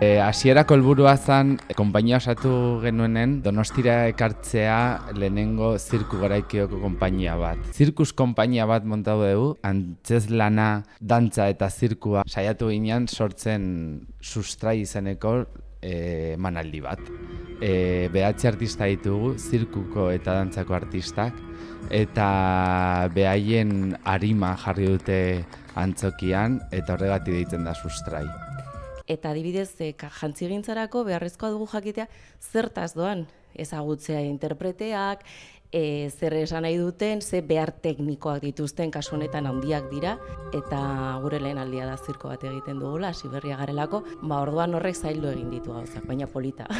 Hasierako helburua zen, konpainia osatu genuenen Donostira ekartzea lehenengo zirku garaikioko konpainia bat. Zirkus konpainia bat montatu dugu, antzeslana, dantza eta zirkua saiatu ginen sortzen sustrai izeneko emanaldi bat. Behatzi artista ditugu, zirkuko eta dantzako artistak, eta behaien arima jarri dute antzokian, eta horregatik deitzen da sustrai. Eta adibidez, jantzigintzarako beharrezkoa dugu jakitea zertaz doan ezagutzea interpreteak, zer esan nahi duten, ze behar teknikoak dituzten, kasu honetan handiak dira, eta gure lehen aldia da zirko bat egiten dugula, hasi berria garelako, orduan horrek zaildu egin ditu gauzak, baina polita.